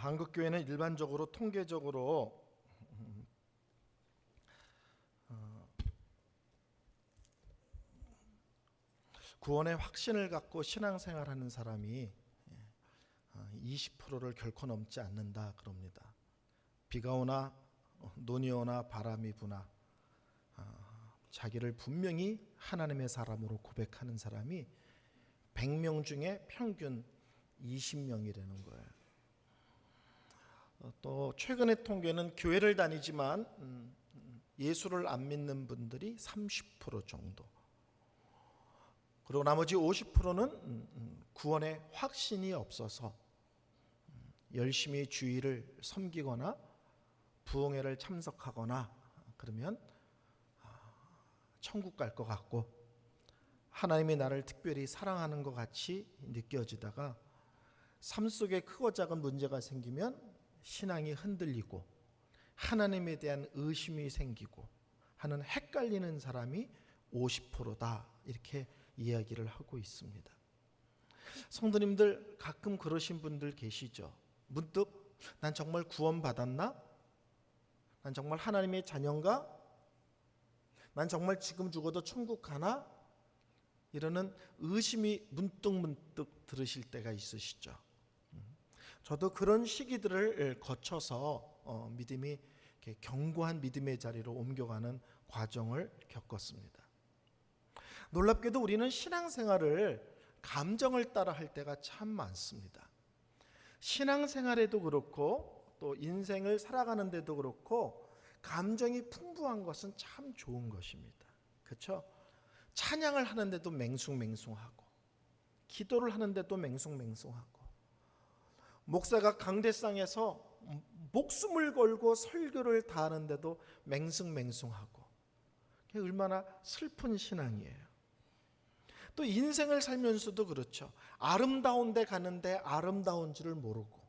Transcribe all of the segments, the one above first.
한국 교회는 일반적으로 통계적으로 구원의 확신을 갖고 신앙생활하는 사람이 20%를 결코 넘지 않는다 그럽니다. 비가 오나 눈이 오나 바람이 부나 자기를 분명히 하나님의 사람으로 고백하는 사람이 100명 중에 평균 20명이라는 거예요. 또 최근의 통계는 교회를 다니지만 예수를 안 믿는 분들이 30% 정도. 그리고 나머지 50%는 구원의 확신이 없어서 열심히 주일을 섬기거나 부흥회를 참석하거나 그러면 천국 갈 것 같고 하나님이 나를 특별히 사랑하는 것 같이 느껴지다가 삶 속에 크고 작은 문제가 생기면 신앙이 흔들리고 하나님에 대한 의심이 생기고 하는 헷갈리는 사람이 50%다 이렇게 이야기를 하고 있습니다. 성도님들 가끔 그러신 분들 계시죠. 문득 난 정말 구원받았나? 난 정말 하나님의 자녀인가? 난 정말 지금 죽어도 천국 가나? 이러는 의심이 문득 들으실 때가 있으시죠. 저도 그런 시기들을 거쳐서 믿음이 견고한 믿음의 자리로 옮겨가는 과정을 겪었습니다. 놀랍게도 우리는 신앙생활을 감정을 따라 할 때가 참 많습니다. 신앙생활에도 그렇고 또 인생을 살아가는 데도 그렇고 감정이 풍부한 것은 참 좋은 것입니다. 그렇죠? 찬양을 하는데도 맹숭맹숭하고 기도를 하는데도 맹숭맹숭하고 목사가 강대상에서 목숨을 걸고 설교를 다 하는데도 맹숭맹숭하고 그게 얼마나 슬픈 신앙이에요. 또 인생을 살면서도 그렇죠. 아름다운 데 가는데 아름다운 줄을 모르고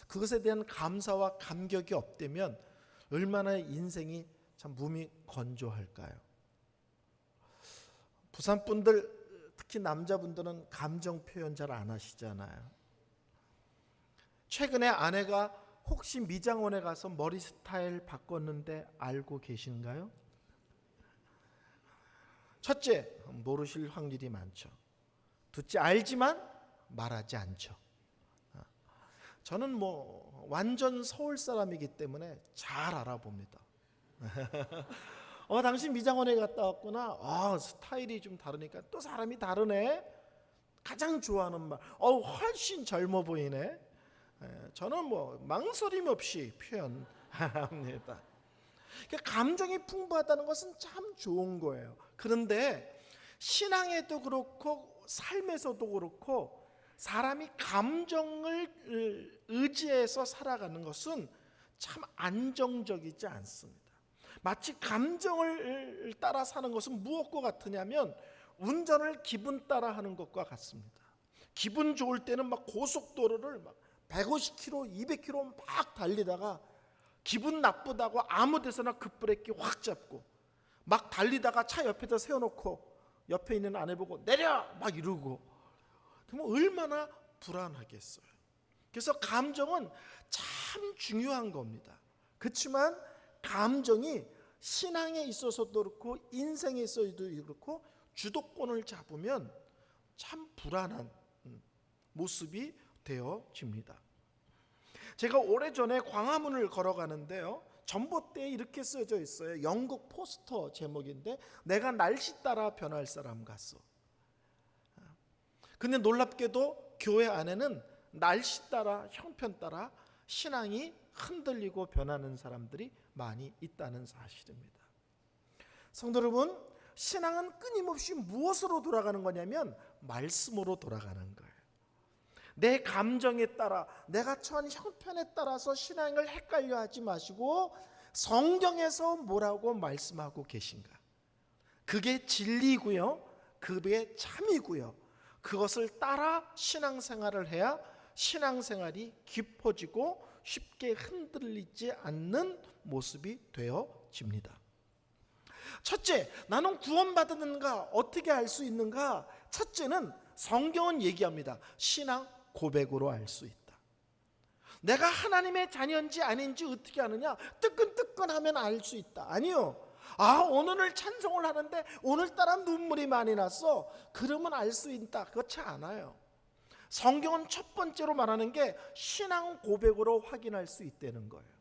그것에 대한 감사와 감격이 없다면 얼마나 인생이 참 몸이 건조할까요? 부산분들 특히 남자분들은 감정 표현 잘 안 하시잖아요. 최근에 아내가 혹시 미장원에 가서 머리 스타일 바꿨는데 알고 계신가요? 첫째, 모르실 확률이 많죠. 둘째, 알지만 말하지 않죠. 저는 완전 서울 사람이기 때문에 잘 알아봅니다. 당신 미장원에 갔다 왔구나. 스타일이 좀 다르니까 또 사람이 다르네. 가장 좋아하는 말. 훨씬 젊어 보이네. 저는 망설임 없이 표현합니다. 감정이 풍부하다는 것은 참 좋은 거예요. 그런데 신앙에도 그렇고 삶에서도 그렇고 사람이 감정을 의지해서 살아가는 것은 참 안정적이지 않습니다. 마치 감정을 따라 사는 것은 무엇과 같으냐면 운전을 기분 따라 하는 것과 같습니다. 기분 좋을 때는 막 고속도로를 막 150km, 200km 막 달리다가 기분 나쁘다고 아무 데서나 급브레이크 확 잡고 막 달리다가 차 옆에다 세워놓고 옆에 있는 아내 보고 내려! 막 이러고 그러면 얼마나 불안하겠어요. 그래서 감정은 참 중요한 겁니다. 그렇지만 감정이 신앙에 있어서도 그렇고 인생에 있어서도 그렇고 주도권을 잡으면 참 불안한 모습이 되어집니다. 제가 오래전에 광화문을 걸어가는데요. 전봇대에 이렇게 써져 있어요. 영국 포스터 제목인데 내가 날씨 따라 변할 사람 같소. 근데 놀랍게도 교회 안에는 날씨 따라 형편 따라 신앙이 흔들리고 변하는 사람들이 많이 있다는 사실입니다. 성도 여러분, 신앙은 끊임없이 무엇으로 돌아가는 거냐면 말씀으로 돌아가는 거예요. 내 감정에 따라 내가 처한 형편에 따라서 신앙을 헷갈려 하지 마시고 성경에서 뭐라고 말씀하고 계신가, 그게 진리고요, 그게 참이고요, 그것을 따라 신앙생활을 해야 신앙생활이 깊어지고 쉽게 흔들리지 않는 모습이 되어집니다. 첫째, 나는 구원받았는가 어떻게 알 수 있는가? 첫째는 성경은 얘기합니다. 신앙 고백으로 알 수 있다. 내가 하나님의 자녀인지 아닌지 어떻게 아느냐? 뜨끈뜨끈하면 알 수 있다. 아니요. 오늘 찬송을 하는데 오늘따라 눈물이 많이 났어. 그러면 알 수 있다. 그렇지 않아요. 성경은 첫 번째로 말하는 게 신앙 고백으로 확인할 수 있다는 거예요.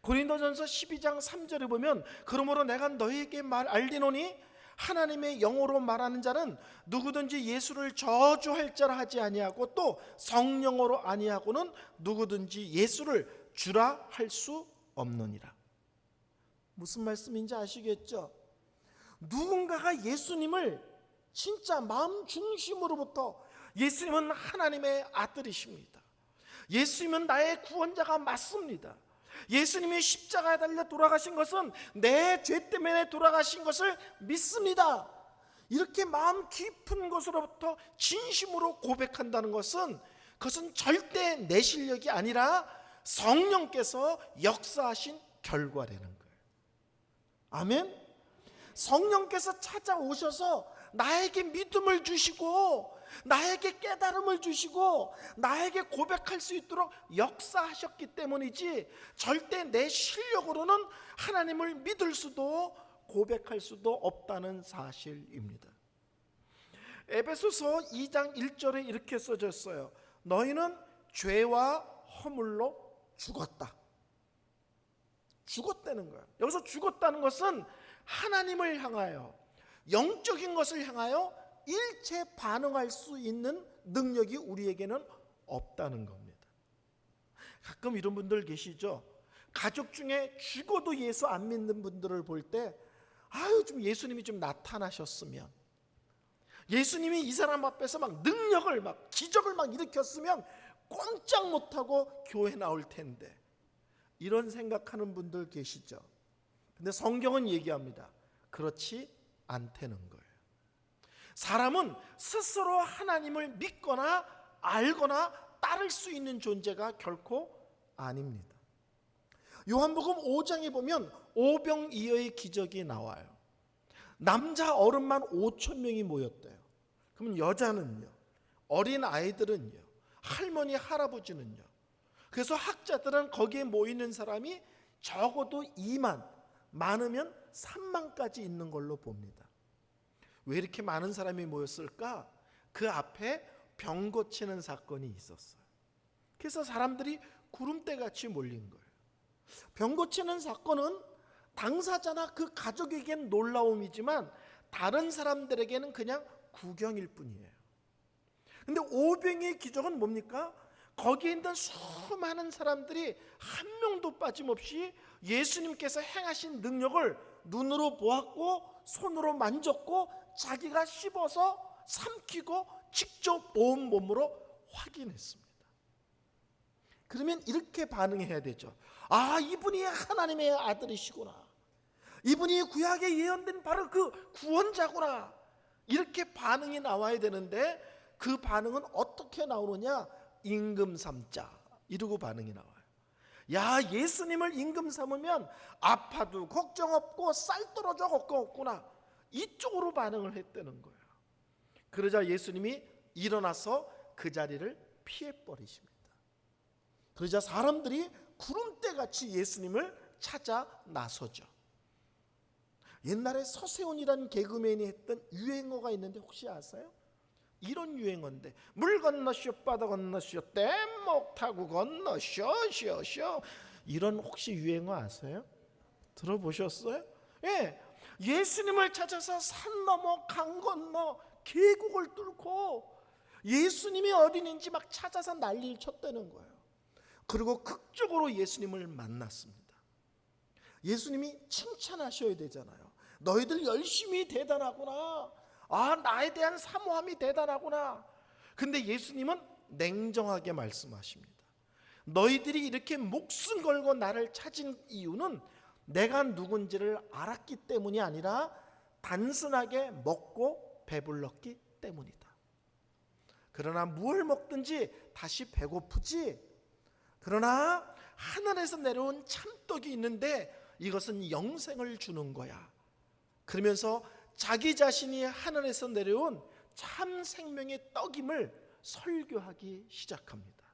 고린도전서 12장 3절에 보면 그러므로 내가 너희에게 알리노니 하나님의 영으로 말하는 자는 누구든지 예수를 저주할 자라 하지 아니하고 또 성령으로 아니하고는 누구든지 예수를 주라 할 수 없느니라. 무슨 말씀인지 아시겠죠? 누군가가 예수님을 진짜 마음 중심으로부터 예수님은 하나님의 아들이십니다. 예수님은 나의 구원자가 맞습니다. 예수님이 십자가에 달려 돌아가신 것은 내 죄 때문에 돌아가신 것을 믿습니다. 이렇게 마음 깊은 곳으로부터 진심으로 고백한다는 것은 그것은 절대 내 실력이 아니라 성령께서 역사하신 결과라는 거예요. 아멘. 성령께서 찾아오셔서 나에게 믿음을 주시고 나에게 깨달음을 주시고 나에게 고백할 수 있도록 역사하셨기 때문이지 절대 내 실력으로는 하나님을 믿을 수도 고백할 수도 없다는 사실입니다. 에베소서 2장 1절에 이렇게 써졌어요. 너희는 죄와 허물로 죽었다. 죽었다는 거예요. 여기서 죽었다는 것은 하나님을 향하여 영적인 것을 향하여 일체 반응할 수 있는 능력이 우리에게는 없다는 겁니다. 가끔 이런 분들 계시죠? 가족 중에 죽어도 예수 안 믿는 분들을 볼 때 좀 예수님이 좀 나타나셨으면, 예수님이 이 사람 앞에서 막 능력을 막 기적을 막 일으켰으면 꼼짝 못하고 교회 나올 텐데, 이런 생각하는 분들 계시죠? 근데 성경은 얘기합니다. 그렇지 않다는 거예요. 사람은 스스로 하나님을 믿거나 알거나 따를 수 있는 존재가 결코 아닙니다. 요한복음 5장에 보면 오병이어의 기적이 나와요. 남자 어른만 5천 명이 모였대요. 그러면 여자는요? 어린 아이들은요? 할머니 할아버지는요? 그래서 학자들은 거기에 모이는 사람이 적어도 2만, 많으면 3만까지 있는 걸로 봅니다. 왜 이렇게 많은 사람이 모였을까? 그 앞에 병 고치는 사건이 있었어요. 그래서 사람들이 구름대같이 몰린 거예요. 병 고치는 사건은 당사자나 그 가족에겐 놀라움이지만 다른 사람들에게는 그냥 구경일 뿐이에요. 근데 오병이의 기적은 뭡니까? 거기에 있는 수많은 사람들이 한 명도 빠짐없이 예수님께서 행하신 능력을 눈으로 보았고 손으로 만졌고 자기가 씹어서 삼키고 직접 온몸으로 확인했습니다. 그러면 이렇게 반응해야 되죠. 이분이 하나님의 아들이시구나. 이분이 구약에 예언된 바로 그 구원자구나. 이렇게 반응이 나와야 되는데 그 반응은 어떻게 나오느냐? 임금 삼자 이러고 반응이 나와요. 예수님을 임금 삼으면 아파도 걱정 없고 쌀 떨어져 걱정 없구나. 이쪽으로 반응을 했다는 거예요. 그러자 예수님이 일어나서 그 자리를 피해버리십니다. 그러자 사람들이 구름대같이 예수님을 찾아 나서죠. 옛날에 서세훈이라는 개그맨이 했던 유행어가 있는데 혹시 아세요? 이런 유행어인데, 물 건너쇼 바다 건너쇼 뗏목 타고 건너쇼 쇼쇼, 이런 혹시 유행어 아세요? 들어보셨어요? 예, 예수님을 찾아서 산 넘어 강 건너 계곡을 뚫고 예수님이 어디는지 막 찾아서 난리를 쳤다는 거예요. 그리고 극적으로 예수님을 만났습니다. 예수님이 칭찬하셔야 되잖아요. 너희들 열심히 대단하구나. 나에 대한 사모함이 대단하구나. 근데 예수님은 냉정하게 말씀하십니다. 너희들이 이렇게 목숨 걸고 나를 찾은 이유는 내가 누군지를 알았기 때문이 아니라 단순하게 먹고 배불렀기 때문이다. 그러나 무엇을 먹든지 다시 배고프지. 그러나 하늘에서 내려온 참떡이 있는데 이것은 영생을 주는 거야. 그러면서 자기 자신이 하늘에서 내려온 참 생명의 떡임을 설교하기 시작합니다.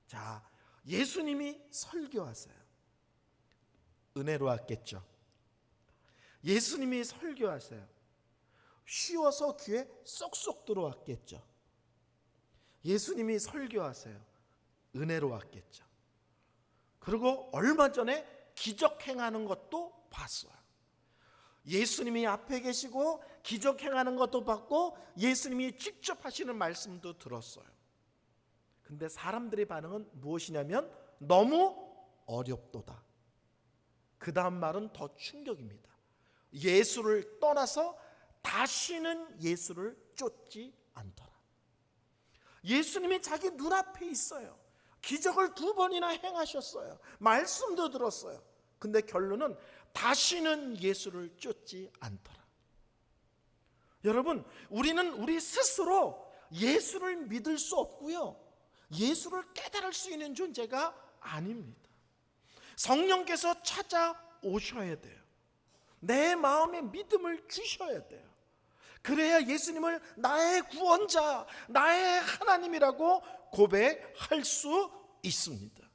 자, 예수님이 설교하세요. 은혜로 왔겠죠. 예수님이 설교하세요. 쉬워서 귀에 쏙쏙 들어왔겠죠. 예수님이 설교하세요. 은혜로 왔겠죠. 그리고 얼마 전에 기적 행하는 것도 봤어요. 예수님이 앞에 계시고 기적 행하는 것도 봤고 예수님이 직접 하시는 말씀도 들었어요. 근데 사람들의 반응은 무엇이냐면 너무 어렵도다. 그 다음 말은 더 충격입니다. 예수를 떠나서 다시는 예수를 쫓지 않더라. 예수님이 자기 눈앞에 있어요. 기적을 2번이나 행하셨어요. 말씀도 들었어요. 근데 결론은 다시는 예수를 쫓지 않더라. 여러분, 우리는 우리 스스로 예수를 믿을 수 없고요, 예수를 깨달을 수 있는 존재가 아닙니다. 성령께서 찾아오셔야 돼요. 내 마음에 믿음을 주셔야 돼요. 그래야 예수님을 나의 구원자, 나의 하나님이라고 고백할 수 있습니다.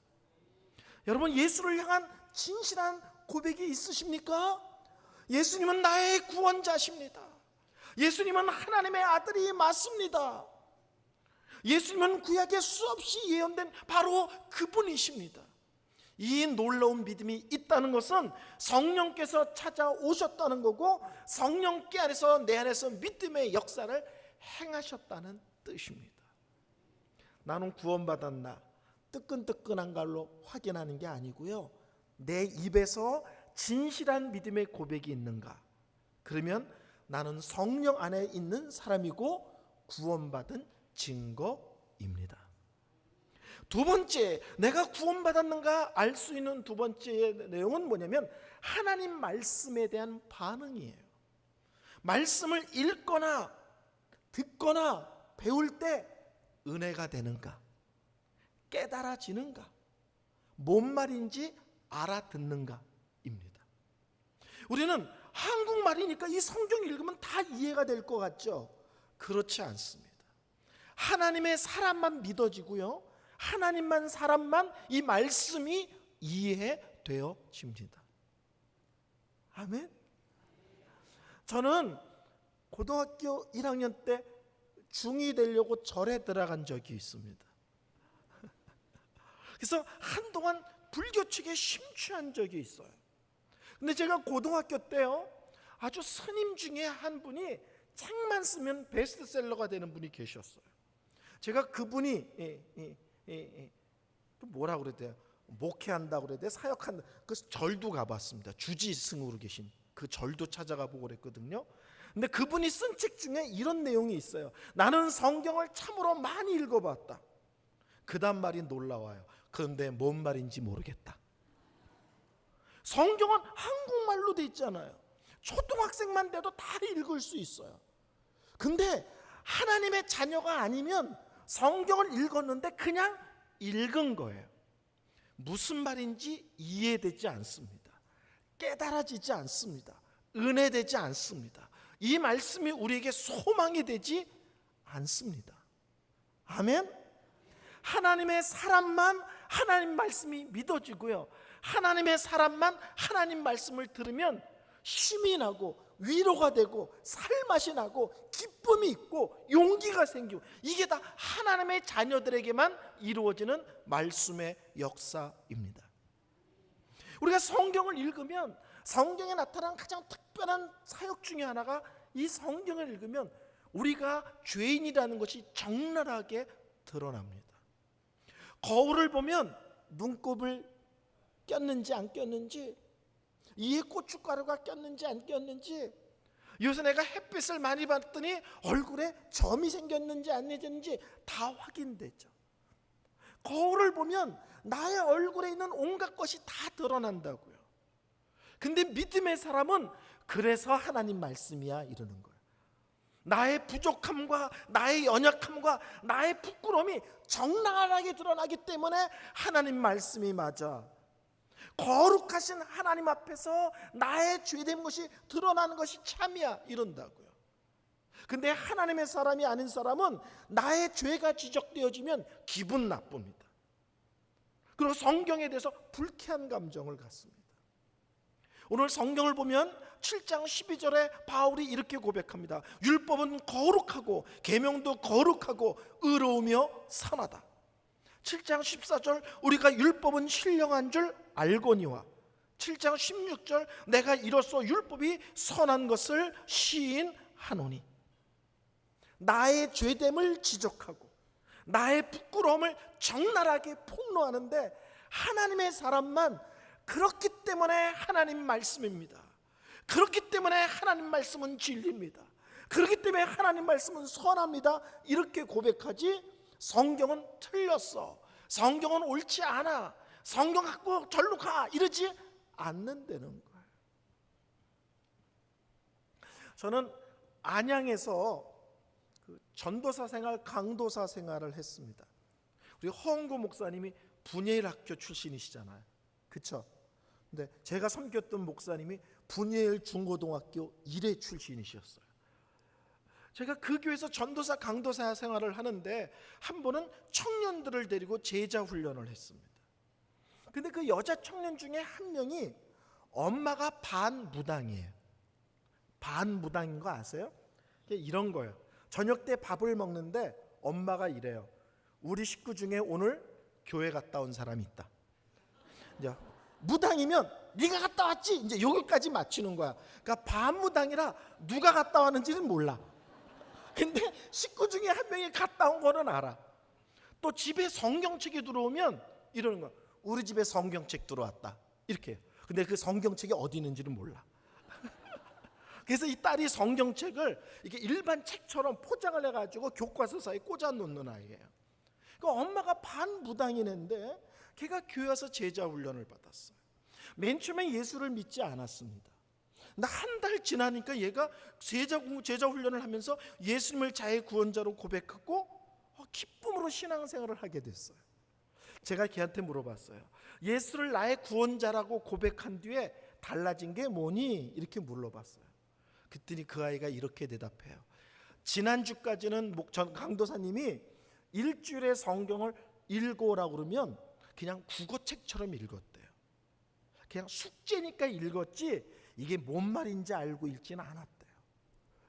여러분, 예수를 향한 진실한 고백이 있으십니까? 예수님은 나의 구원자십니다. 예수님은 하나님의 아들이 맞습니다. 예수님은 구약에 수없이 예언된 바로 그분이십니다. 이 놀라운 믿음이 있다는 것은 성령께서 찾아오셨다는 거고, 성령께 안에서 내 안에서 믿음의 역사를 행하셨다는 뜻입니다. 나는 구원받았나 뜨끈뜨끈한 걸로 확인하는 게 아니고요, 내 입에서 진실한 믿음의 고백이 있는가, 그러면 나는 성령 안에 있는 사람이고 구원받은 증거입니다. 두 번째, 내가 구원받았는가 알 수 있는 두 번째 내용은 뭐냐면 하나님 말씀에 대한 반응이에요. 말씀을 읽거나 듣거나 배울 때 은혜가 되는가, 깨달아지는가, 뭔 말인지 알아듣는가입니다. 우리는 한국말이니까 이 성경 읽으면 다 이해가 될 것 같죠? 그렇지 않습니다. 하나님의 사람만 믿어지고요, 하나님만 사람만 이 말씀이 이해되어집니다. 아멘. 저는 고등학교 1학년 때 중2 되려고 절에 들어간 적이 있습니다. 그래서 한동안 불교 측에 심취한 적이 있어요. 근데 제가 고등학교 때요, 아주 스님 중에 한 분이 책만 쓰면 베스트셀러가 되는 분이 계셨어요. 제가 그분이 뭐라고 그래야 돼요? 목회한다고 그래야 돼요? 사역한다. 그 절도 가봤습니다. 주지승으로 계신 그 절도 찾아가 보고 그랬거든요. 근데 그분이 쓴 책 중에 이런 내용이 있어요. 나는 성경을 참으로 많이 읽어봤다. 그 다음 말이 놀라워요. 그런데 뭔 말인지 모르겠다. 성경은 한국말로 돼 있잖아요. 초등학생만 돼도 다 읽을 수 있어요. 근데 하나님의 자녀가 아니면 성경을 읽었는데 그냥 읽은 거예요. 무슨 말인지 이해되지 않습니다. 깨달아지지 않습니다. 은혜되지 않습니다. 이 말씀이 우리에게 소망이 되지 않습니다. 아멘. 하나님의 사람만 하나님 말씀이 믿어지고요, 하나님의 사람만 하나님 말씀을 들으면 힘이 나고 위로가 되고 살맛이 나고 기쁨이 있고 용기가 생기고, 이게 다 하나님의 자녀들에게만 이루어지는 말씀의 역사입니다. 우리가 성경을 읽으면 성경에 나타난 가장 특별한 사역 중에 하나가, 이 성경을 읽으면 우리가 죄인이라는 것이 적나라하게 드러납니다. 거울을 보면 눈곱을 꼈는지 안 꼈는지, 이에 고춧가루가 꼈는지 안 꼈는지, 요새 내가 햇빛을 많이 봤더니 얼굴에 점이 생겼는지 안 생겼는지 다 확인되죠. 거울을 보면 나의 얼굴에 있는 온갖 것이 다 드러난다고요. 근데 믿음의 사람은 그래서 하나님 말씀이야 이러는 거예요. 나의 부족함과 나의 연약함과 나의 부끄러움이 적나라하게 드러나기 때문에 하나님 말씀이 맞아. 거룩하신 하나님 앞에서 나의 죄된 것이 드러나는 것이 참이야 이런다고요. 근데 하나님의 사람이 아닌 사람은 나의 죄가 지적되어지면 기분 나쁩니다. 그리고 성경에 대해서 불쾌한 감정을 갖습니다. 오늘 성경을 보면 7장 12절에 바울이 이렇게 고백합니다. 율법은 거룩하고 계명도 거룩하고 의로우며 선하다. 7장 14절 우리가 율법은 신령한 줄 알거니와 7장 16절 내가 이로써 율법이 선한 것을 시인하노니. 나의 죄됨을 지적하고 나의 부끄러움을 적나라하게 폭로하는데 하나님의 사람만 그렇기 때문에 하나님 말씀입니다. 그렇기 때문에 하나님 말씀은 진리입니다. 그렇기 때문에 하나님 말씀은 선합니다. 이렇게 고백하지 성경은 틀렸어, 성경은 옳지 않아, 성경 갖고 절로 가 이러지 않는다는 거예요. 저는 안양에서 전도사 생활, 강도사 생활을 했습니다. 우리 허은구 목사님이 분예일 학교 출신이시잖아요. 그렇죠? 근데 제가 섬겼던 목사님이 분예일 중고등학교 1회 출신이셨어요. 제가 그 교회에서 전도사, 강도사 생활을 하는데 한 번은 청년들을 데리고 제자 훈련을 했습니다. 근데 그 여자 청년 중에 한 명이 엄마가 반무당이에요. 반무당인 거 아세요? 이런 거예요. 저녁 때 밥을 먹는데 엄마가 이래요. 우리 식구 중에 오늘 교회 갔다 온 사람이 있다. 이제 무당이면 네가 갔다 왔지? 이제 여기까지 맞추는 거야. 그러니까 반무당이라 누가 갔다 왔는지는 몰라. 근데 식구 중에 한 명이 갔다 온 거는 알아. 또 집에 성경책이 들어오면 이러는 거야. 우리 집에 성경책 들어왔다. 이렇게 해요. 근데 그 성경책이 어디 있는지는 몰라. 그래서 이 딸이 성경책을 이게 일반 책처럼 포장을 해가지고 교과서 사이에 꽂아 놓는 아이예요. 그러니까 엄마가 반무당이는데 걔가 교회 와서 제자 훈련을 받았어요. 맨 처음에 예수를 믿지 않았습니다. 근데 한 달 지나니까 얘가 제자 훈련을 하면서 예수님을 자의 구원자로 고백하고 기쁨으로 신앙생활을 하게 됐어요. 제가 걔한테 물어봤어요. 예수를 나의 구원자라고 고백한 뒤에 달라진 게 뭐니? 이렇게 물어봤어요. 그랬더니 그 아이가 이렇게 대답해요. 지난주까지는 강도사님이 일주일에 성경을 읽어오라고 그러면 그냥 국어책처럼 읽었대요. 그냥 숙제니까 읽었지 이게 뭔 말인지 알고 읽지는 않았대요.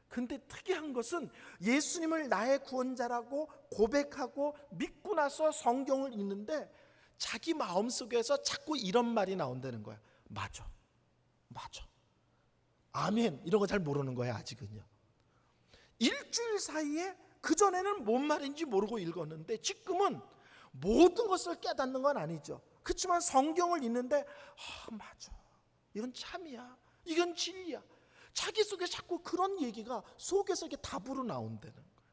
근데 특이한 것은 예수님을 나의 구원자라고 고백하고 믿고 나서 성경을 읽는데 자기 마음속에서 자꾸 이런 말이 나온다는 거야. 맞아, 맞아, 아멘 이런 거 잘 모르는 거야 아직은요. 일주일 사이에 그전에는 뭔 말인지 모르고 읽었는데 지금은 모든 것을 깨닫는 건 아니죠. 그렇지만 성경을 읽는데 맞아, 이건 참이야, 이건 진리야. 자기 속에 자꾸 그런 얘기가 속에서 이게 답으로 나온다는 거예요.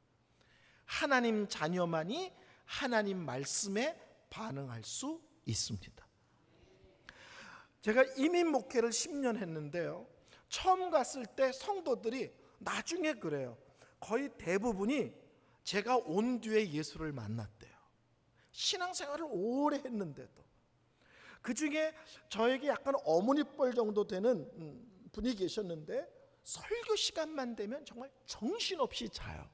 하나님 자녀만이 하나님 말씀에 반응할 수 있습니다. 제가 이민 목회를 10년 했는데요, 처음 갔을 때 성도들이 나중에 그래요. 거의 대부분이 제가 온 뒤에 예수를 만났대요. 신앙생활을 오래 했는데도. 그 중에 저에게 약간 어머니뻘 정도 되는 분이 계셨는데 설교 시간만 되면 정말 정신없이 자요.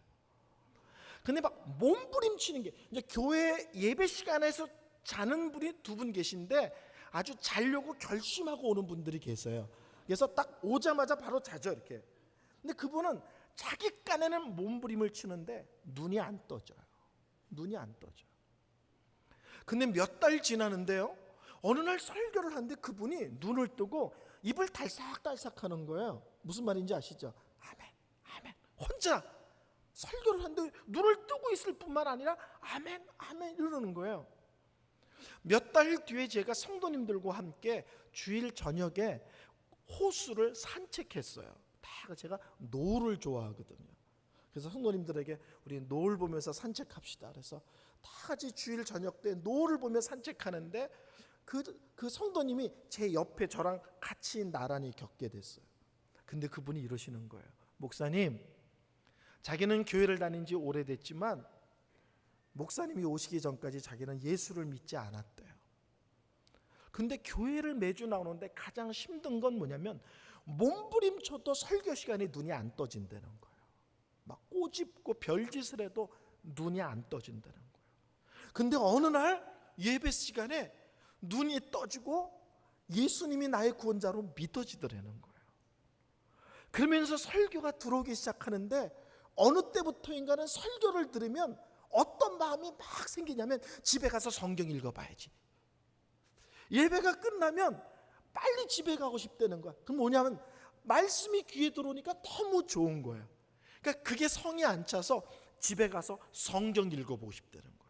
근데 막 몸부림치는 게, 이제 교회 예배 시간에서 자는 분이 2분 계신데 아주 자려고 결심하고 오는 분들이 계세요. 그래서 딱 오자마자 바로 자죠 이렇게. 근데 그분은 자기 깐에는 몸부림을 치는데 눈이 안 떠져요. 눈이 안 떠져요. 근데 몇 달 지나는데요, 어느 날 설교를 하는데 그분이 눈을 뜨고 입을 달싹달싹 하는 거예요. 무슨 말인지 아시죠? 아멘, 아멘. 혼자 설교를 하는데 눈을 뜨고 있을 뿐만 아니라 아멘, 아멘 이러는 거예요. 몇 달 뒤에 제가 성도님들과 함께 주일 저녁에 호수를 산책했어요. 다 제가 노을을 좋아하거든요. 그래서 성도님들에게 우리 노을 보면서 산책합시다. 그래서 다 같이 주일 저녁 때 노을을 보며 산책하는데 그 성도님이 제 옆에 저랑 같이 나란히 겪게 됐어요. 근데 그분이 이러시는 거예요. 목사님, 자기는 교회를 다닌 지 오래됐지만 목사님이 오시기 전까지 자기는 예수를 믿지 않았대요. 근데 교회를 매주 나오는데 가장 힘든 건 뭐냐면 몸부림쳐도 설교 시간에 눈이 안 떠진다는 거예요. 막 꼬집고 별짓을 해도 눈이 안 떠진다는 거예요. 근데 어느 날 예배 시간에 눈이 떠지고 예수님이 나의 구원자로 믿어지더라는 거예요. 그러면서 설교가 들어오기 시작하는데 어느 때부터인가는 설교를 들으면 어떤 마음이 막 생기냐면 집에 가서 성경 읽어봐야지. 예배가 끝나면 빨리 집에 가고 싶다는 거야. 그럼 뭐냐면 말씀이 귀에 들어오니까 너무 좋은 거예요. 그러니까 그게 성이 안 차서 집에 가서 성경 읽어보고 싶다는 거예요.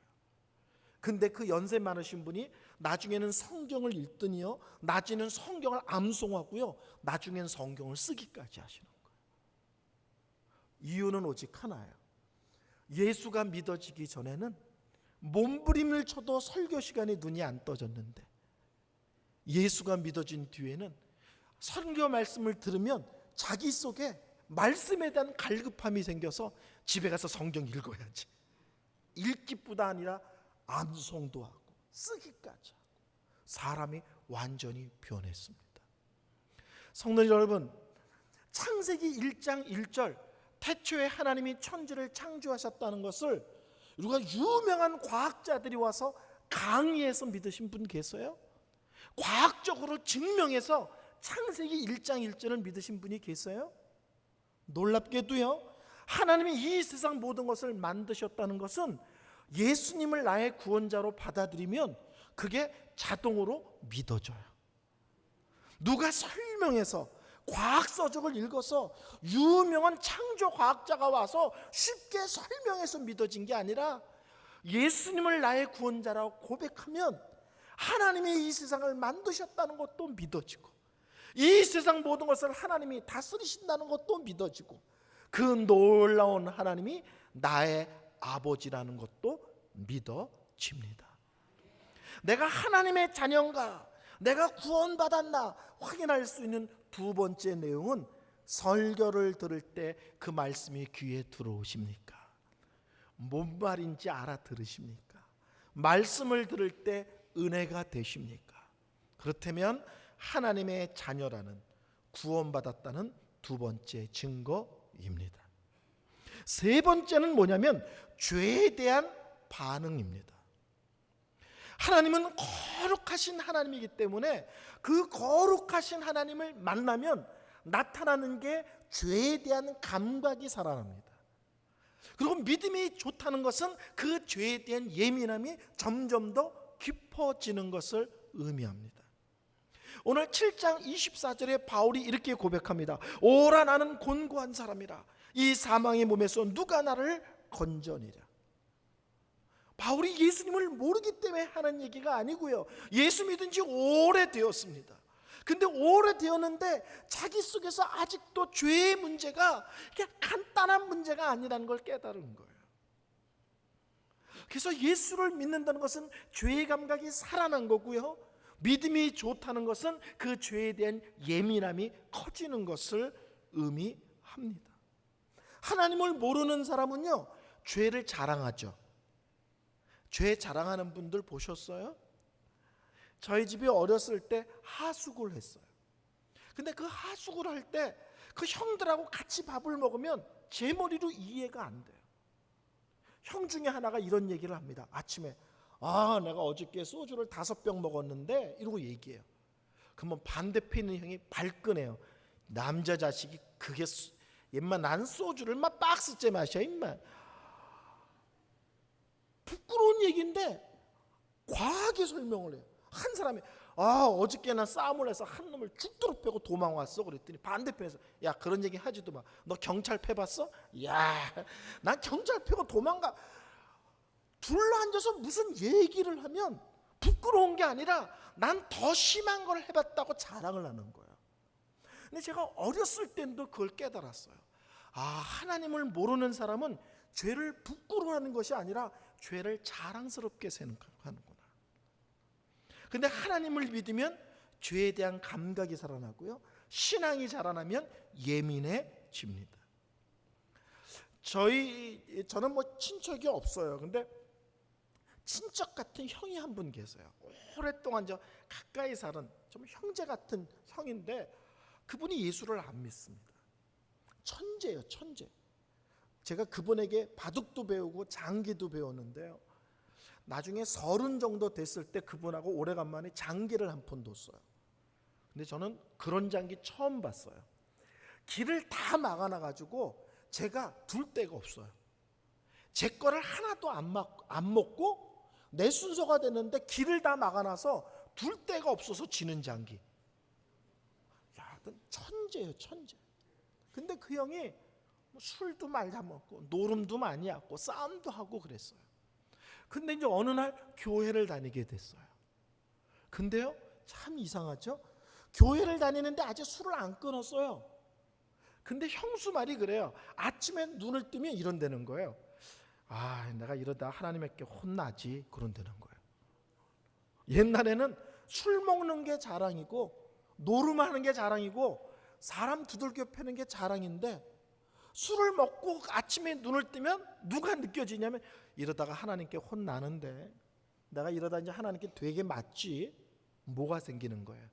근데 그 연세 많으신 분이 나중에는 성경을 읽더니요, 나중에는 성경을 암송하고요, 나중에는 성경을 쓰기까지 하시는 거예요. 이유는 오직 하나예요. 예수가 믿어지기 전에는 몸부림을 쳐도 설교 시간에 눈이 안 떠졌는데, 예수가 믿어진 뒤에는 설교 말씀을 들으면 자기 속에 말씀에 대한 갈급함이 생겨서 집에 가서 성경 읽어야지, 읽기뿐 아니라 암송도 하고 쓰기까지 하고 사람이 완전히 변했습니다. 성도 여러분, 창세기 1장 1절 태초에 하나님이 천지를 창조하셨다는 것을 우리가 유명한 과학자들이 와서 강의해서 믿으신 분 계세요? 과학적으로 증명해서 창세기 1장 1절을 믿으신 분이 계세요? 놀랍게도요, 하나님이 이 세상 모든 것을 만드셨다는 것은 예수님을 나의 구원자로 받아들이면 그게 자동으로 믿어져요. 누가 설명해서 과학서적을 읽어서 유명한 창조과학자가 와서 쉽게 설명해서 믿어진 게 아니라 예수님을 나의 구원자라고 고백하면 하나님이 이 세상을 만드셨다는 것도 믿어지고, 이 세상 모든 것을 하나님이 다스리신다는 것도 믿어지고, 그 놀라운 하나님이 나의 아버지라는 것도 믿어집니다. 내가 하나님의 자녀인가, 내가 구원받았나 확인할 수 있는 두 번째 내용은 설교를 들을 때 그 말씀이 귀에 들어오십니까? 뭔 말인지 알아들으십니까? 말씀을 들을 때 은혜가 되십니까? 그렇다면 하나님의 자녀라는, 구원받았다는 두 번째 증거입니다. 세 번째는 뭐냐면 죄에 대한 반응입니다. 하나님은 거룩하신 하나님이기 때문에 그 거룩하신 하나님을 만나면 나타나는 게 죄에 대한 감각이 살아납니다. 그리고 믿음이 좋다는 것은 그 죄에 대한 예민함이 점점 더 깊어지는 것을 의미합니다. 오늘 7장 24절에 바울이 이렇게 고백합니다. 오라, 나는 곤고한 사람이라. 이 사망의 몸에서 누가 나를 건져내랴. 바울이 예수님을 모르기 때문에 하는 얘기가 아니고요, 예수 믿은 지 오래되었습니다. 근데 오래되었는데 자기 속에서 아직도 죄의 문제가 그냥 간단한 문제가 아니라는 걸 깨달은 거예요. 그래서 예수를 믿는다는 것은 죄의 감각이 살아난 거고요, 믿음이 좋다는 것은 그 죄에 대한 예민함이 커지는 것을 의미합니다. 하나님을 모르는 사람은요, 죄를 자랑하죠. 죄 자랑하는 분들 보셨어요? 저희 집이 어렸을 때 하숙을 했어요. 근데 그 하숙을 할 때 그 형들하고 같이 밥을 먹으면 제 머리로 이해가 안 돼요. 형 중에 하나가 이런 얘기를 합니다. 아침에 내가 어저께 소주를 5병 먹었는데 이러고 얘기해요. 그러면 반대편에 있는 형이 발끈해요. 남자 자식이 그게 임마, 난 소주를 막 박스째 마셔 임마. 부끄러운 얘기인데 과하게 설명을 해요. 한 사람이 어저께 난 싸움을 해서 한 놈을 죽도록 패고 도망왔어. 그랬더니 반대편에서 야, 그런 얘기 하지도 마. 너 경찰 패봤어? 야, 난 경찰 패고 도망가. 둘러앉아서 무슨 얘기를 하면 부끄러운 게 아니라 난 더 심한 걸 해봤다고 자랑을 하는 거예요. 근데 제가 어렸을 때도 그걸 깨달았어요. 하나님을 모르는 사람은 죄를 부끄러워하는 것이 아니라 죄를 자랑스럽게 생각하는구나. 근데 하나님을 믿으면 죄에 대한 감각이 살아나고요, 신앙이 자라나면 예민해집니다. 저는 뭐 친척이 없어요. 근데 친척 같은 형이 한 분 계세요. 오랫동안 저 가까이 사는 좀 형제 같은 형인데 그분이 예수를 안 믿습니다. 천재예요, 천재. 제가 그분에게 바둑도 배우고 장기도 배웠는데요, 나중에 30 정도 됐을 때 그분하고 오래간만에 장기를 한 번 뒀어요. 근데 저는 그런 장기 처음 봤어요. 길을 다 막아놔가지고 제가 둘 데가 없어요. 제 거를 하나도 안 먹고 내 순서가 됐는데 길을 다 막아놔서 둘 데가 없어서 지는 장기. 야, 천재예요, 천재. 근데 그 형이 술도 많이 먹고 노름도 많이 하고 싸움도 하고 그랬어요. 근데 이제 어느 날 교회를 다니게 됐어요. 근데요, 참 이상하죠? 교회를 다니는데 아직 술을 안 끊었어요. 근데 형수 말이 그래요. 아침에 눈을 뜨면 이런다는 거예요. 아, 내가 이러다 하나님께 혼나지, 그런다는 거예요. 옛날에는 술 먹는 게 자랑이고 노름하는 게 자랑이고 사람 두들겨 패는 게 자랑인데, 술을 먹고 아침에 눈을 뜨면 누가 느껴지냐면, 이러다가 하나님께 혼나는데 내가 이러다 이제 하나님께 되게 맞지, 뭐가 생기는 거예요?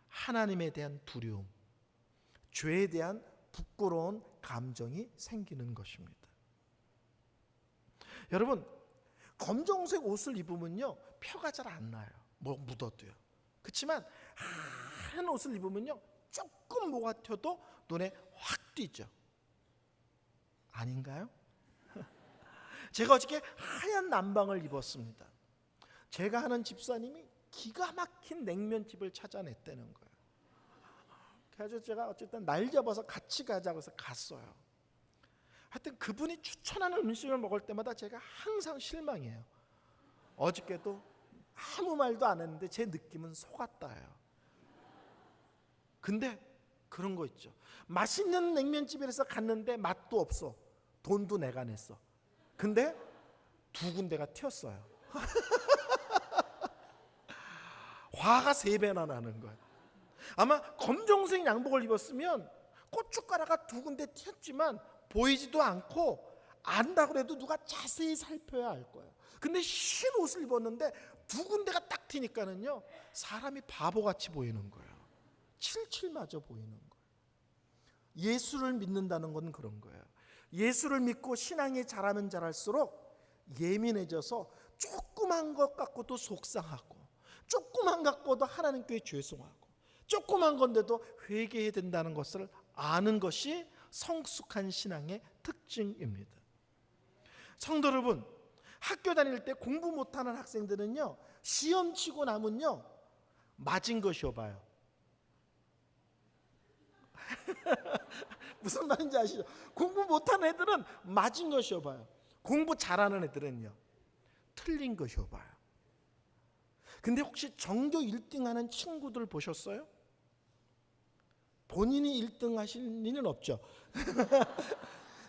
하나님에 대한 두려움, 죄에 대한 부끄러운 감정이 생기는 것입니다. 여러분, 검정색 옷을 입으면요 표가 잘 안 나요. 뭐 묻어도요. 그렇지만 하얀 옷을 입으면요 조금 뭐가 튀어도 눈에 확 띄죠. 아닌가요? 제가 어저께 하얀 남방을 입었습니다. 제가 하는 집사님이 기가 막힌 냉면집을 찾아냈다는 거예요. 그래서 제가 어쨌든 날 잡아서 같이 가자고 해서 갔어요. 하여튼 그분이 추천하는 음식을 먹을 때마다 제가 항상 실망해요. 어저께도 아무 말도 안 했는데 제 느낌은 속았다예요. 근데 그런 거 있죠. 맛있는 냉면집에서 갔는데 맛도 없어. 돈도 내가 냈어. 근데 두 군데가 튀었어요. 화가 3배나 나는 거예요. 아마 검정색 양복을 입었으면 고춧가루가 두 군데 튀었지만 보이지도 않고, 안다고 해도 누가 자세히 살펴야 알 거예요. 근데 흰 옷을 입었는데 두 군데가 딱 튀니까는요 사람이 바보같이 보이는 거예요. 칠칠 맞아 보이는 거예요. 예수를 믿는다는 건 그런 거예요. 예수를 믿고 신앙이 자라면 자랄수록 예민해져서 조그만 것 갖고도 속상하고, 조그만 것 갖고도 하나님께 죄송하고, 조그만 건데도 회개해야 된다는 것을 아는 것이 성숙한 신앙의 특징입니다. 성도 여러분, 학교 다닐 때 공부 못하는 학생들은요 시험 치고 나면요 맞은 거 쉬어봐요. 무슨 말인지 아시죠? 공부 못하는 애들은 맞은 거 쉬어봐요. 공부 잘하는 애들은요 틀린 거 쉬어봐요. 근데 혹시 전교 1등 하는 친구들 보셨어요? 본인이 1등 하실 리는 없죠.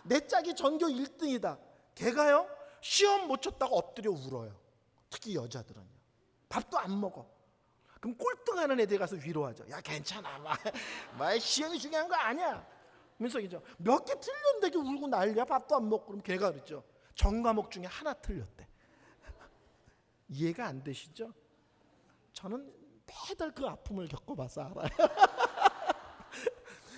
내 짝이 전교 1등이다. 걔가요 시험 못 쳤다고 엎드려 울어요. 특히 여자들은요. 밥도 안 먹어. 그럼 꼴등하는 애들 가서 위로하죠. 야, 괜찮아, 막 시험이 중요한 거 아니야. 그러면서 이죠. 몇 개 틀렸는데 이렇게 울고 난리야. 밥도 안 먹고. 그럼 걔가 그랬죠. 전 과목 중에 하나 틀렸대. 이해가 안 되시죠? 저는 매달 그 아픔을 겪어봐서 알아요.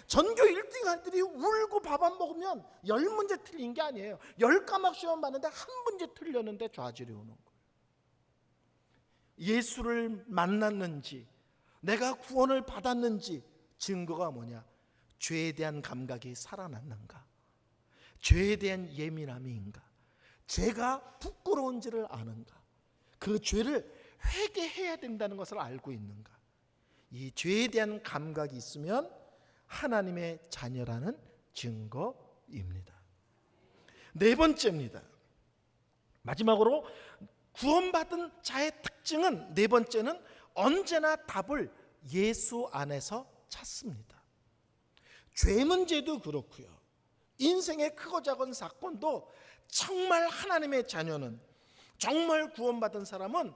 전교 1등 애들이 울고 밥 안 먹으면 10문제 틀린 게 아니에요. 10과목 시험 봤는데 한 문제 틀렸는데 좌절이 오는 거예요. 예수를 만났는지, 내가 구원을 받았는지 증거가 뭐냐? 죄에 대한 감각이 살아났는가? 죄에 대한 예민함인가? 죄가 부끄러운지를 아는가? 그 죄를 회개해야 된다는 것을 알고 있는가? 이 죄에 대한 감각이 있으면 하나님의 자녀라는 증거입니다. 네 번째입니다. 마지막으로 구원받은 자의 특징은, 네 번째는 언제나 답을 예수 안에서 찾습니다. 죄 문제도 그렇고요. 인생의 크고 작은 사건도 정말 하나님의 자녀는, 정말 구원받은 사람은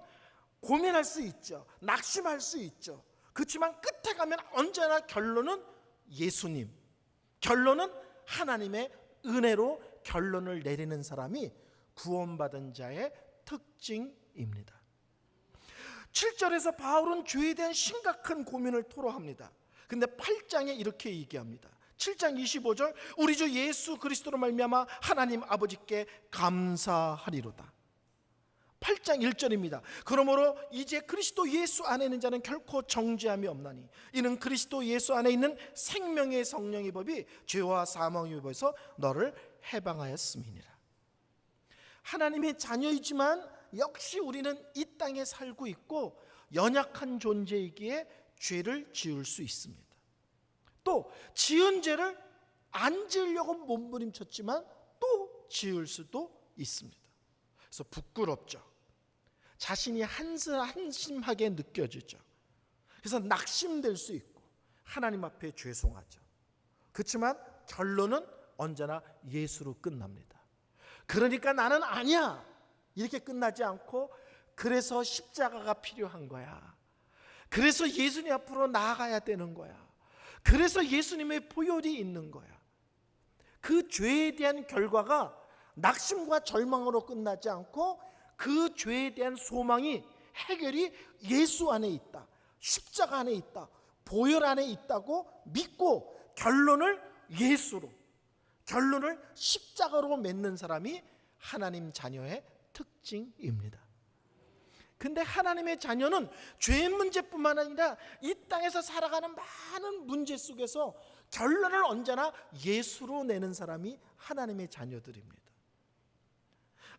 고민할 수 있죠. 낙심할 수 있죠. 그렇지만 끝에 가면 언제나 결론은 예수님, 결론은 하나님의 은혜로 결론을 내리는 사람이 구원받은 자의 특징입니다. 7절에서 바울은 죄에 대한 심각한 고민을 토로합니다. 근데 8장에 이렇게 얘기합니다. 7장 25절, 우리 주 예수 그리스도로 말미암아 하나님 아버지께 감사하리로다. 8장 1절입니다. 그러므로 이제 그리스도 예수 안에 있는 자는 결코 정죄함이 없나니 이는 그리스도 예수 안에 있는 생명의 성령의 법이 죄와 사망의 법에서 너를 해방하였음이니라. 하나님의 자녀이지만 역시 우리는 이 땅에 살고 있고 연약한 존재이기에 죄를 지을 수 있습니다. 또 지은 죄를 안 지으려고 몸부림쳤지만 또 지을 수도 있습니다. 그래서 부끄럽죠. 자신이 한심하게 느껴지죠. 그래서 낙심될 수 있고 하나님 앞에 죄송하죠. 그렇지만 결론은 언제나 예수로 끝납니다. 그러니까 나는 아니야 이렇게 끝나지 않고 그래서 십자가가 필요한 거야. 그래서 예수님 앞으로 나아가야 되는 거야. 그래서 예수님의 보혈이 있는 거야. 그 죄에 대한 결과가 낙심과 절망으로 끝나지 않고 그 죄에 대한 소망이 해결이 예수 안에 있다. 십자가 안에 있다. 보혈 안에 있다고 믿고 결론을 예수로, 결론을 십자가로 맺는 사람이 하나님 자녀의 특징입니다. 근데 하나님의 자녀는 죄의 문제뿐만 아니라 이 땅에서 살아가는 많은 문제 속에서 결론을 언제나 예수로 내는 사람이 하나님의 자녀들입니다.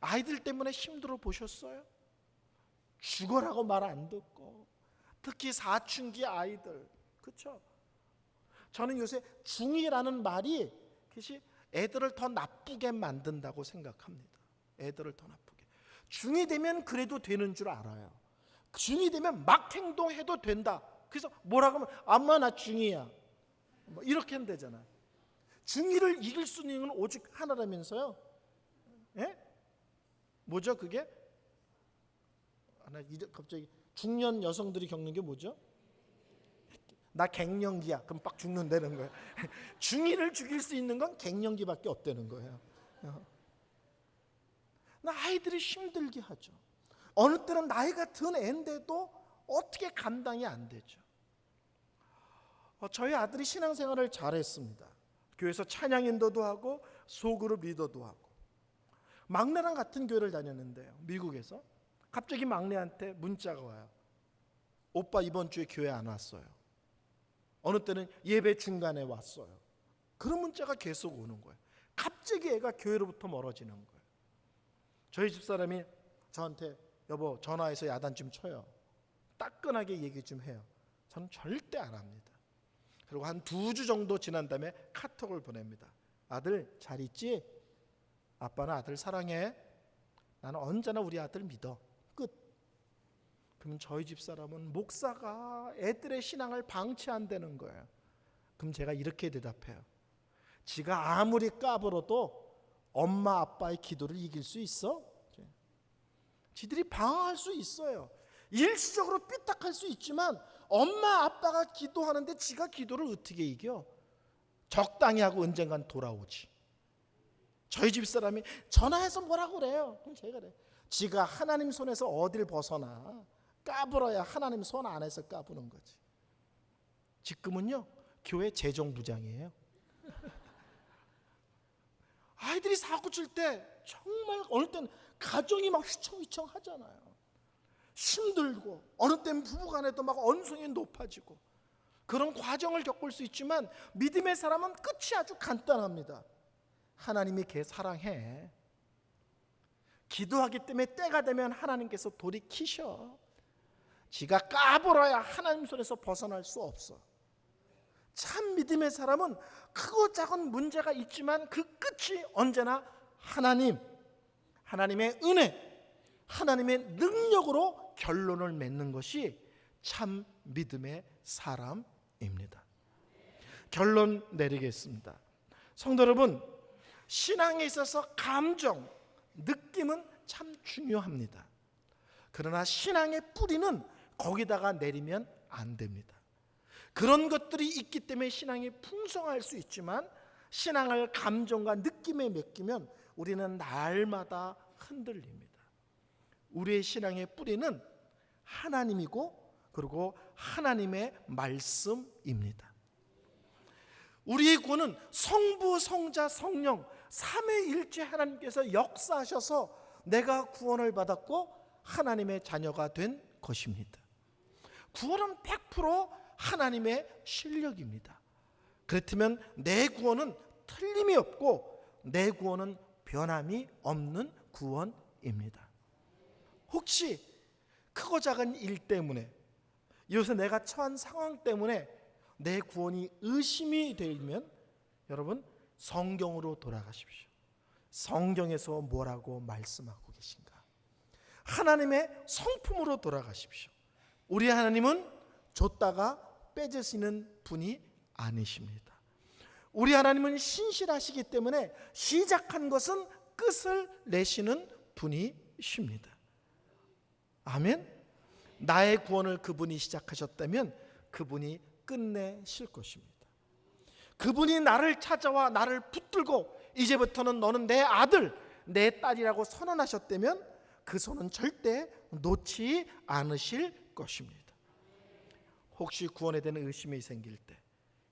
아이들 때문에 힘들어 보셨어요? 죽어라고 말 안 듣고, 특히 사춘기 아이들, 그렇죠? 저는 요새 중이라는 말이 애들을 더 나쁘게 만든다고 생각합니다. 애들을 더 나쁘게. 중이 되면 그래도 되는 줄 알아요. 중이 되면 막 행동해도 된다. 그래서 뭐라고 하면 엄마 나 중이야 뭐 이렇게 하면 되잖아. 중이를 이길 수 있는 건 오직 하나라면서요. 예? 뭐죠 그게? 갑자기 중년 여성들이 겪는 게 뭐죠? 나 갱년기야. 그럼 빡 죽는다는 거예요. 중이를 죽일 수 있는 건 갱년기밖에 없다는 거예요. 나 아이들이 힘들게 하죠. 어느 때는 나이가 든 애인데도 어떻게 감당이 안 되죠. 저희 아들이 신앙생활을 잘했습니다. 교회에서 찬양 인도도 하고 소그룹 리더도 하고. 막내랑 같은 교회를 다녔는데요. 미국에서 갑자기 막내한테 문자가 와요. 오빠 이번 주에 교회 안 왔어요. 어느 때는 예배 중간에 왔어요. 그런 문자가 계속 오는 거예요. 갑자기 애가 교회로부터 멀어지는 거예요. 저희 집사람이 저한테 여보 전화해서 야단 좀 쳐요. 따끈하게 얘기 좀 해요. 저는 절대 안 합니다. 그리고 한 2주 정도 지난 다음에 카톡을 보냅니다. 아들 잘 있지? 아빠는 아들 사랑해. 나는 언제나 우리 아들 믿어. 끝. 그러면 저희 집사람은 목사가 애들의 신앙을 방치한다는 거예요. 그럼 제가 이렇게 대답해요. 지가 아무리 까불어도 엄마 아빠의 기도를 이길 수 있어? 지들이 방황할 수 있어요. 일시적으로 삐딱할 수 있지만 엄마 아빠가 기도하는데 지가 기도를 어떻게 이겨? 적당히 하고 언젠간 돌아오지. 저희 집사람이 전화해서 뭐라고 그래요? 제가 그래. 지가 하나님 손에서 어딜 벗어나. 까불어야 하나님 손 안에서 까부는 거지. 지금은요 교회 재정부장이에요. 아이들이 사고 칠 때 정말 어느 때는 가정이 막 휘청휘청 하잖아요. 힘들고 어느 때는 부부간에도 막 언성이 높아지고 그런 과정을 겪을 수 있지만 믿음의 사람은 끝이 아주 간단합니다. 하나님이 걔 사랑해. 기도하기 때문에 때가 되면 하나님께서 돌이키셔. 지가 까불어야 하나님 손에서 벗어날 수 없어. 참 믿음의 사람은 크고 작은 문제가 있지만 그 끝이 언제나 하나님, 하나님의 은혜, 하나님의 능력으로 결론을 맺는 것이 참 믿음의 사람입니다. 결론 내리겠습니다. 성도 여러분, 신앙에 있어서 감정, 느낌은 참 중요합니다. 그러나 신앙의 뿌리는 거기다가 내리면 안 됩니다. 그런 것들이 있기 때문에 신앙이 풍성할 수 있지만 신앙을 감정과 느낌에 맡기면 우리는 날마다 흔들립니다. 우리의 신앙의 뿌리는 하나님이고 그리고 하나님의 말씀입니다. 우리의 구원은 성부, 성자, 성령 삼위일체 하나님께서 역사하셔서 내가 구원을 받았고 하나님의 자녀가 된 것입니다. 구원은 100% 하나님의 실력입니다. 그렇다면 내 구원은 틀림이 없고 내 구원은 변함이 없는 구원입니다. 혹시 크고 작은 일 때문에, 요새 내가 처한 상황 때문에 내 구원이 의심이 되면 여러분 성경으로 돌아가십시오. 성경에서 뭐라고 말씀하고 계신가? 하나님의 성품으로 돌아가십시오. 우리 하나님은 줬다가 뺏으시는 분이 아니십니다. 우리 하나님은 신실하시기 때문에 시작한 것은 끝을 내시는 분이십니다. 아멘. 나의 구원을 그분이 시작하셨다면 그분이 끝내실 것입니다. 그분이 나를 찾아와 나를 붙들고 이제부터는 너는 내 아들, 내 딸이라고 선언하셨다면 그 손은 절대 놓지 않으실 것입니다. 혹시 구원에 대한 의심이 생길 때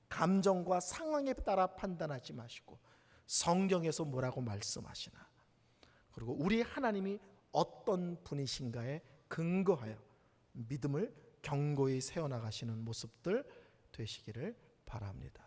감정과 상황에 따라 판단하지 마시고 성경에서 뭐라고 말씀하시나, 그리고 우리 하나님이 어떤 분이신가에 근거하여 믿음을 견고히 세워나가시는 모습들 되시기를 바랍니다.